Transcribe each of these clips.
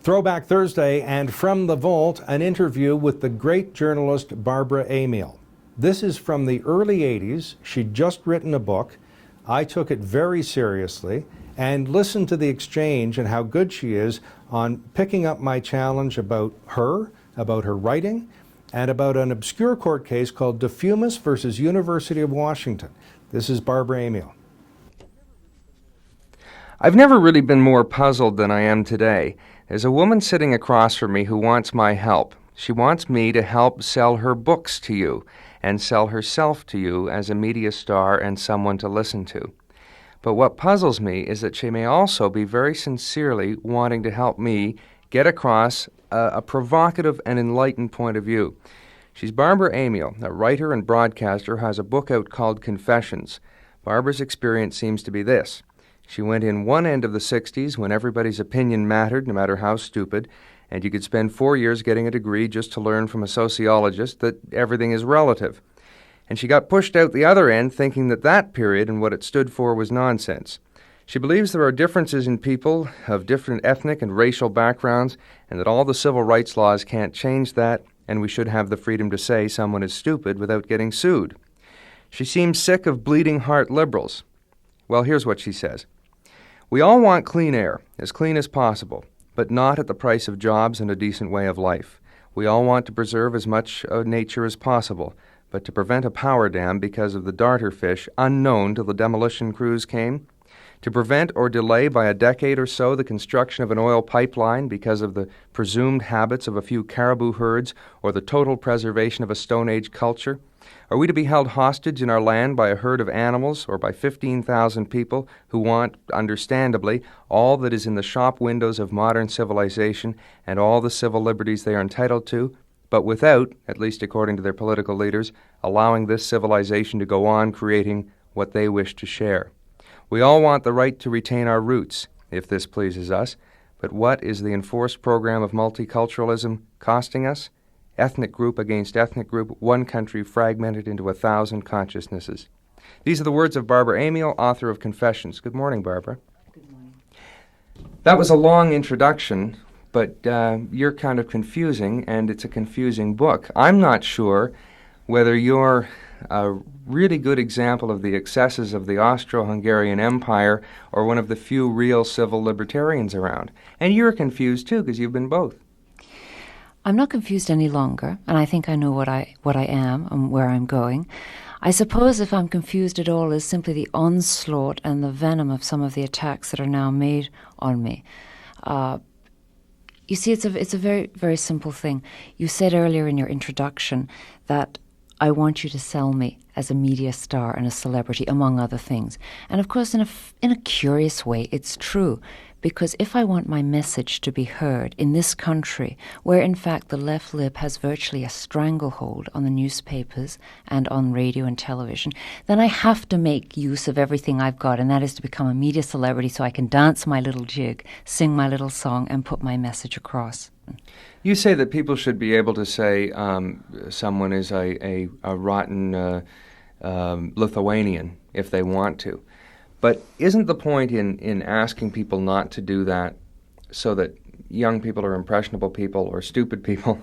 Throwback Thursday, and from the vault, an interview with the great journalist Barbara Amiel. This is from the early 80s. She'd just written a book. I took it very seriously and listened to the exchange and how good she is on picking up my challenge about her writing, and about an obscure court case called DeFumis versus University of Washington. This is Barbara Amiel. I've never really been more puzzled than I am today. There's a woman sitting across from me who wants my help. She wants me to help sell her books to you and sell herself to you as a media star and someone to listen to. But what puzzles me is that she may also be very sincerely wanting to help me get across a provocative and enlightened point of view. She's Barbara Amiel, a writer and broadcaster who has a book out called Confessions. Barbara's experience seems to be this. She went in one end of the 60s when everybody's opinion mattered, no matter how stupid, and you could spend 4 years getting a degree just to learn from a sociologist that everything is relative. And she got pushed out the other end thinking that that period and what it stood for was nonsense. She believes there are differences in people of different ethnic and racial backgrounds, and that all the civil rights laws can't change that, and we should have the freedom to say someone is stupid without getting sued. She seems sick of bleeding heart liberals. Well, here's what she says. We all want clean air, as clean as possible, but not at the price of jobs and a decent way of life. We all want to preserve as much of nature as possible, but to prevent a power dam because of the darter fish unknown till the demolition crews came, to prevent or delay by a decade or so the construction of an oil pipeline because of the presumed habits of a few caribou herds or the total preservation of a Stone Age culture? Are we to be held hostage in our land by a herd of animals or by 15,000 people who want, understandably, all that is in the shop windows of modern civilization and all the civil liberties they are entitled to, but without, at least according to their political leaders, allowing this civilization to go on creating what they wish to share? We all want the right to retain our roots, if this pleases us, but what is the enforced program of multiculturalism costing us? Ethnic group against ethnic group, one country fragmented into 1,000 consciousnesses. These are the words of Barbara Amiel, author of Confessions. Good morning, Barbara. Good morning. That was a long introduction, but you're kind of confusing, and it's a confusing book. I'm not sure whether you're a really good example of the excesses of the Austro-Hungarian Empire or one of the few real civil libertarians around. And you're confused, too, because you've been both. I'm not confused any longer, and I think I know what I am and where I'm going. I suppose if I'm confused at all is simply the onslaught and the venom of some of the attacks that are now made on me. You see, it's a very, very simple thing. You said earlier in your introduction that I want you to sell me as a media star and a celebrity, among other things. And of course, in a curious way, it's true. Because if I want my message to be heard in this country, where in fact the left lib has virtually a stranglehold on the newspapers and on radio and television, then I have to make use of everything I've got, and that is to become a media celebrity so I can dance my little jig, sing my little song, and put my message across. You say that people should be able to say someone is a rotten Lithuanian if they want to. But isn't the point in asking people not to do that so that young people or impressionable people or stupid people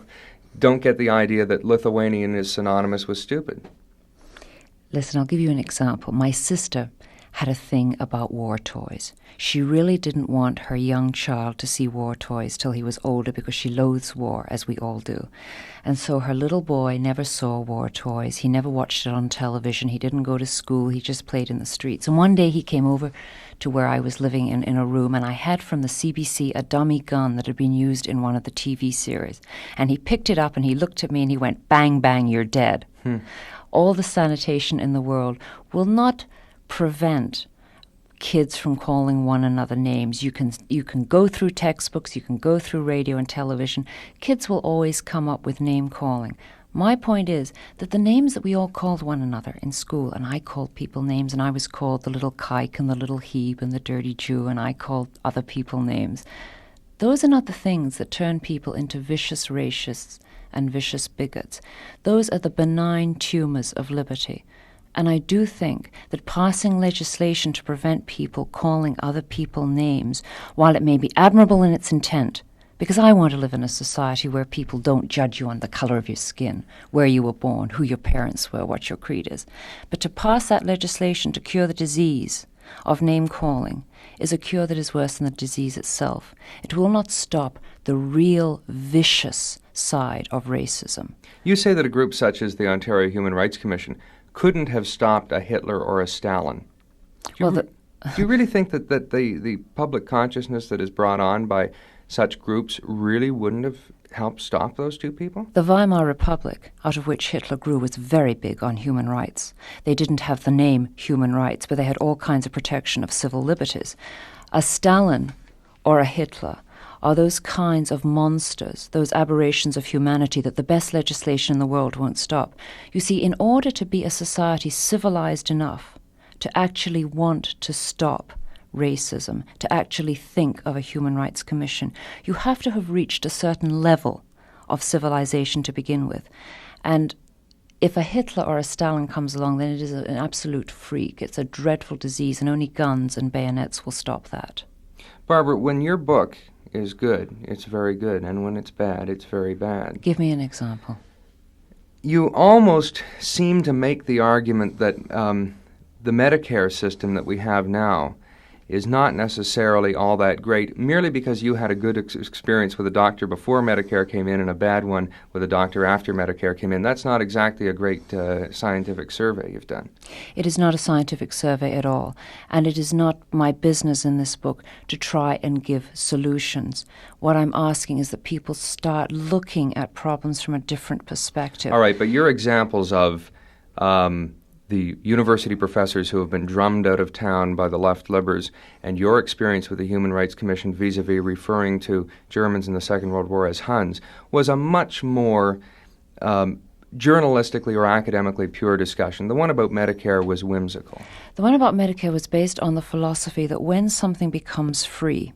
don't get the idea that Lithuanian is synonymous with stupid? Listen, I'll give you an example. My sister had a thing about war toys. She really didn't want her young child to see war toys till he was older because she loathes war, as we all do. And so her little boy never saw war toys. He never watched it on television. He didn't go to school. He just played in the streets. And one day he came over to where I was living in a room, and I had from the CBC a dummy gun that had been used in one of the TV series. And he picked it up and he looked at me and he went, "Bang, bang, you're dead." All the sanitation in the world will not prevent kids from calling one another names. You can go through textbooks, you can go through radio and television. Kids will always come up with name calling. My point is that the names that we all called one another in school, and I called people names, and I was called the little kike and the little Hebe and the dirty Jew, and I called other people names. Those are not the things that turn people into vicious racists and vicious bigots. Those are the benign tumors of liberty. And I do think that passing legislation to prevent people calling other people names, while it may be admirable in its intent, Because I want to live in a society where people don't judge you on the color of your skin, where you were born, who your parents were, what your creed is. But to pass that legislation to cure the disease of name-calling is a cure that is worse than the disease itself. It will not stop the real vicious side of racism. You say that a group such as the Ontario Human Rights Commission couldn't have stopped a Hitler or a Stalin. Do you really think that the public consciousness that is brought on by such groups really wouldn't have helped stop those two people? The Weimar Republic, out of which Hitler grew, was very big on human rights. They didn't have the name human rights, but they had all kinds of protection of civil liberties. A Stalin or a Hitler are those kinds of monsters, those aberrations of humanity that the best legislation in the world won't stop. You see, in order to be a society civilized enough to actually want to stop racism, to actually think of a human rights commission, you have to have reached a certain level of civilization to begin with. And if a Hitler or a Stalin comes along, then it is an absolute freak. It's a dreadful disease, and only guns and bayonets will stop that. Barbara, when your book is good, it's very good, and when it's bad, it's very bad. Give me an example. You almost seem to make the argument that the Medicare system that we have now is not necessarily all that great, merely because you had a good experience with a doctor before Medicare came in and a bad one with a doctor after Medicare came in. That's not exactly a great scientific survey you've done. It is not a scientific survey at all, and it is not my business in this book to try and give solutions. What I'm asking is that people start looking at problems from a different perspective. All right, but your examples of the university professors who have been drummed out of town by the left libers, and your experience with the Human Rights Commission vis-a-vis referring to Germans in the Second World War as Huns, was a much more journalistically or academically pure discussion. The one about Medicare was whimsical. The one about Medicare was based on the philosophy that when something becomes free,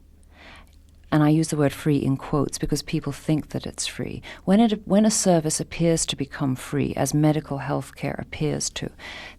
and I use the word free in quotes because people think that it's free. When a service appears to become free, as medical health care appears to,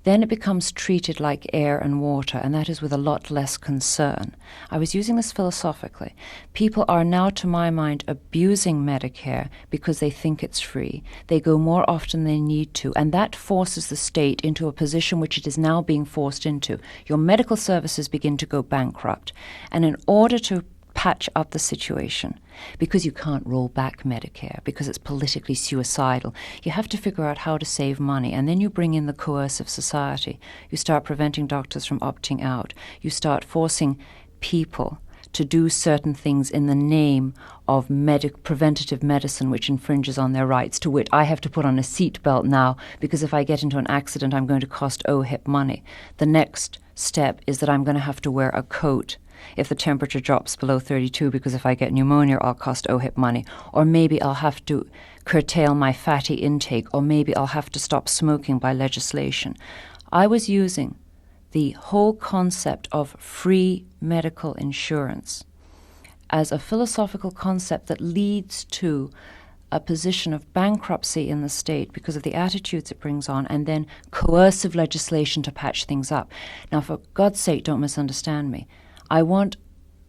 then it becomes treated like air and water, and that is with a lot less concern. I was using this philosophically. People are now, to my mind, abusing Medicare because they think it's free. They go more often than they need to, and that forces the state into a position which it is now being forced into. Your medical services begin to go bankrupt, and in order to patch up the situation, because you can't roll back Medicare, because it's politically suicidal, you have to figure out how to save money, and then you bring in the coercive society. You start preventing doctors from opting out. You start forcing people to do certain things in the name of preventative medicine, which infringes on their rights, to wit, I have to put on a seatbelt now because if I get into an accident, I'm going to cost OHIP money. The next step is that I'm going to have to wear a coat if the temperature drops below 32, because if I get pneumonia, I'll cost OHIP money. Or maybe I'll have to curtail my fatty intake, or maybe I'll have to stop smoking by legislation. I was using the whole concept of free medical insurance as a philosophical concept that leads to a position of bankruptcy in the state because of the attitudes it brings on, and then coercive legislation to patch things up. Now, for God's sake, don't misunderstand me. I want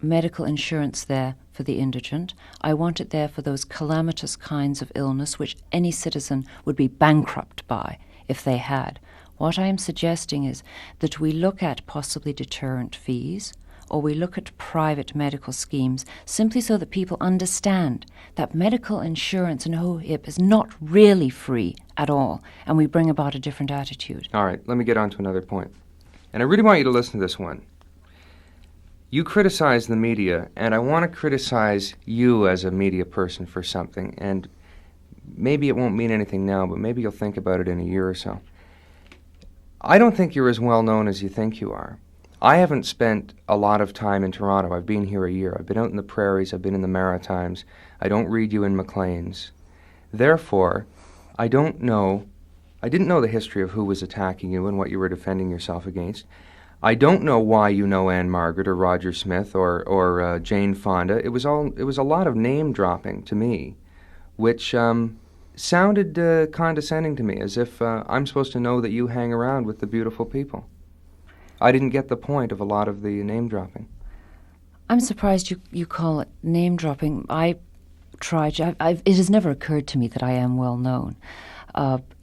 medical insurance there for the indigent. I want it there for those calamitous kinds of illness which any citizen would be bankrupt by if they had. What I am suggesting is that we look at possibly deterrent fees, or we look at private medical schemes, simply so that people understand that medical insurance and OHIP is not really free at all, and we bring about a different attitude. All right, let me get on to another point. And I really want you to listen to this one. You criticize the media, and I want to criticize you as a media person for something, and maybe it won't mean anything now, but maybe you'll think about it in a year or so. I don't think you're as well known as you think you are. I haven't spent a lot of time in Toronto. I've been here a year. I've been out in the prairies. I've been in the Maritimes. I don't read you in Maclean's. Therefore, I didn't know the history of who was attacking you and what you were defending yourself against. I don't know why you know Anne Margaret or Roger Smith or Jane Fonda. It was a lot of name dropping to me, which sounded condescending to me, as if I'm supposed to know that you hang around with the beautiful people. I didn't get the point of a lot of the name dropping. I'm surprised you call it name dropping. I it has never occurred to me that I am well known.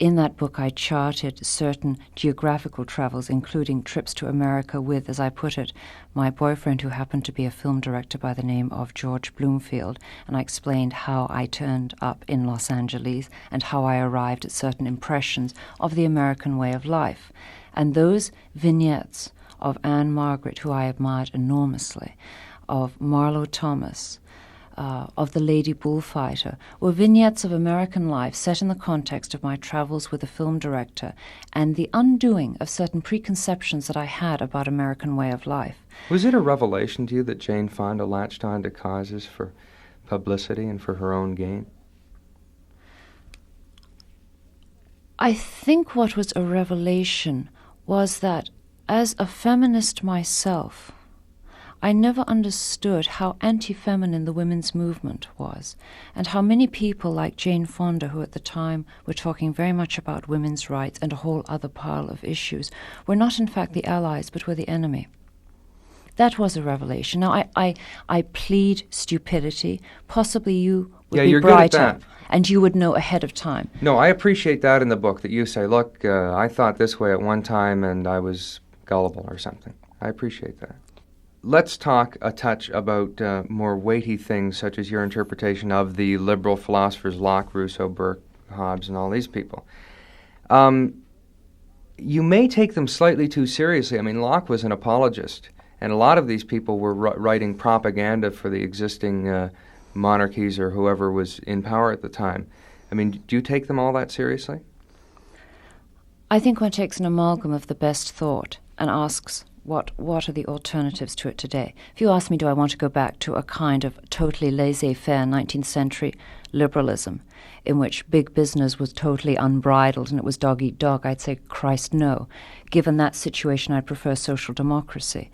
In that book, I charted certain geographical travels, including trips to America with, as I put it, my boyfriend, who happened to be a film director by the name of George Bloomfield, and I explained how I turned up in Los Angeles and how I arrived at certain impressions of the American way of life. And those vignettes of Anne Margaret, who I admired enormously, of Marlowe Thomas, of the Lady Bullfighter, were vignettes of American life set in the context of my travels with a film director and the undoing of certain preconceptions that I had about American way of life. Was it a revelation to you that Jane Fonda latched on to causes for publicity and for her own gain? I think what was a revelation was that as a feminist myself, I never understood how anti-feminine the women's movement was, and how many people like Jane Fonda, who at the time were talking very much about women's rights and a whole other pile of issues, were not in fact the allies, but were the enemy. That was a revelation. Now, I plead stupidity. Possibly you would be you're brighter, good at that. and you would know ahead of time. No, I appreciate that in the book, that you say, look, I thought this way at one time and I was gullible or something. I appreciate that. Let's talk a touch about more weighty things, such as your interpretation of the liberal philosophers Locke, Rousseau, Burke, Hobbes, and all these people. You may take them slightly too seriously. I mean, Locke was an apologist, and a lot of these people were writing propaganda for the existing monarchies or whoever was in power at the time. I mean, do you take them all that seriously? I think one takes an amalgam of the best thought and asks, what are the alternatives to it today? If you ask me, do I want to go back to a kind of totally laissez-faire 19th century liberalism in which big business was totally unbridled and it was dog eat dog, I'd say, Christ, no. Given that situation, I'd prefer social democracy.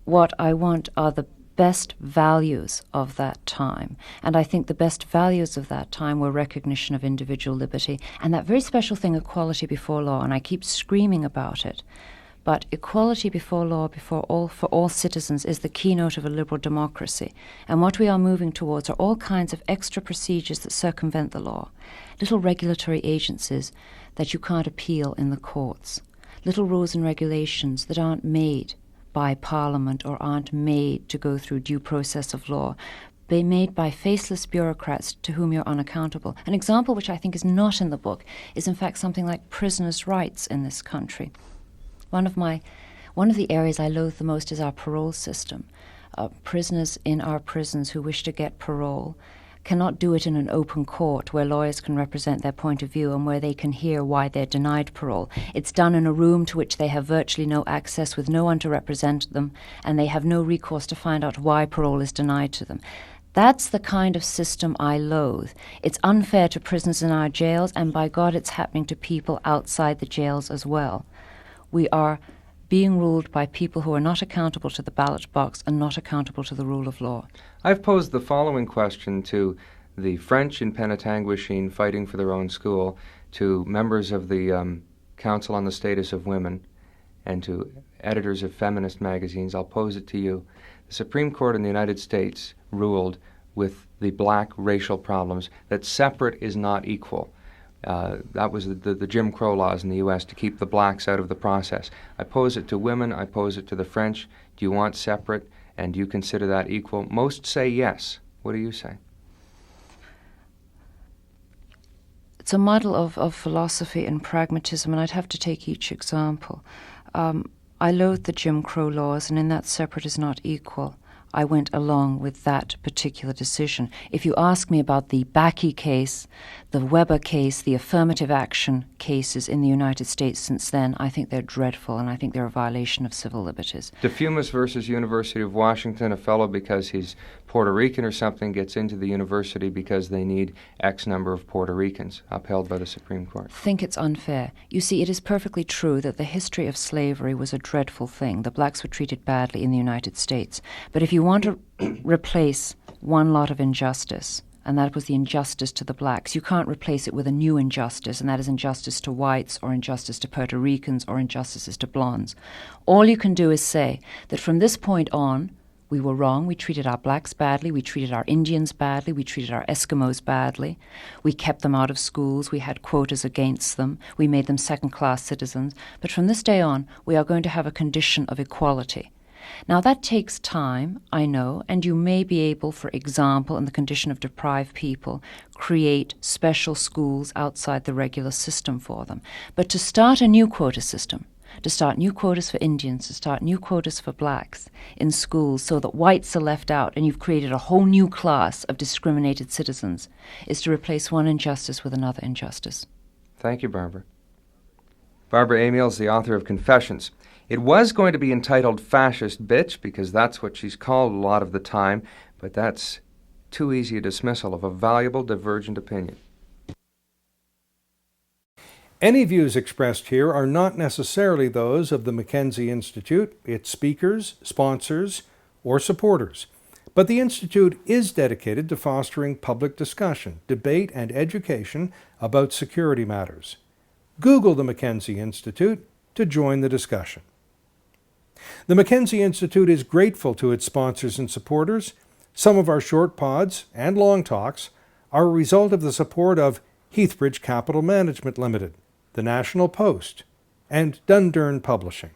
What I want are the best values of that time. And I think the best values of that time were recognition of individual liberty and that very special thing, equality before law, and I keep screaming about it. But equality before law, for all citizens, is the keynote of a liberal democracy. And what we are moving towards are all kinds of extra procedures that circumvent the law, little regulatory agencies that you can't appeal in the courts, little rules and regulations that aren't made by Parliament or aren't made to go through due process of law, be made by faceless bureaucrats to whom you're unaccountable. An example which I think is not in the book is in fact something like prisoners' rights in this country. One of the areas I loathe the most is our parole system. Prisoners in our prisons who wish to get parole cannot do it in an open court where lawyers can represent their point of view and where they can hear why they're denied parole. It's done in a room to which they have virtually no access, with no one to represent them, and they have no recourse to find out why parole is denied to them. That's the kind of system I loathe. It's unfair to prisoners in our jails, and by God, it's happening to people outside the jails as well. We are being ruled by people who are not accountable to the ballot box and not accountable to the rule of law. I've posed the following question to the French in Penetanguishene fighting for their own school, to members of the Council on the Status of Women, and to editors of feminist magazines. I'll pose it to you. The Supreme Court in the United States ruled with the black racial problems that separate is not equal. That was the Jim Crow laws in the U.S. to keep the blacks out of the process. I pose it to women, I pose it to the French. Do you want separate, and do you consider that equal? Most say yes. What do you say? It's a model of philosophy and pragmatism, and I'd have to take each example. I loathe the Jim Crow laws, and in that separate is not equal, I went along with that particular decision. If you ask me about the Bakke case, the Weber case, the affirmative action cases in the United States since then, I think they're dreadful, and I think they're a violation of civil liberties. DeFumas versus University of Washington, a fellow because he's Puerto Rican or something gets into the university because they need X number of Puerto Ricans, upheld by the Supreme Court. Think it's unfair. You see, it is perfectly true that the history of slavery was a dreadful thing. The blacks were treated badly in the United States. But if you want to replace one lot of injustice, and that was the injustice to the blacks, you can't replace it with a new injustice, and that is injustice to whites or injustice to Puerto Ricans or injustices to blondes. All you can do is say that from this point on, We were wrong. We treated our blacks badly. We treated our Indians badly. We treated our Eskimos badly. We kept them out of schools. We had quotas against them. We made them second-class citizens. But from this day on, we are going to have a condition of equality. Now, that takes time, I know, and you may be able, for example, in the condition of deprived people, create special schools outside the regular system for them. But to start a new quota system, to start new quotas for Indians, to start new quotas for blacks in schools so that whites are left out and you've created a whole new class of discriminated citizens, is to replace one injustice with another injustice. Thank you, Barbara. Barbara Amiel is the author of Confessions. It was going to be entitled Fascist Bitch because that's what she's called a lot of the time, but that's too easy a dismissal of a valuable divergent opinion. Any views expressed here are not necessarily those of the Mackenzie Institute, its speakers, sponsors, or supporters. But the Institute is dedicated to fostering public discussion, debate, and education about security matters. Google the Mackenzie Institute to join the discussion. The Mackenzie Institute is grateful to its sponsors and supporters. Some of our short pods and long talks are a result of the support of Heathbridge Capital Management Limited, the National Post, and Dundurn Publishing.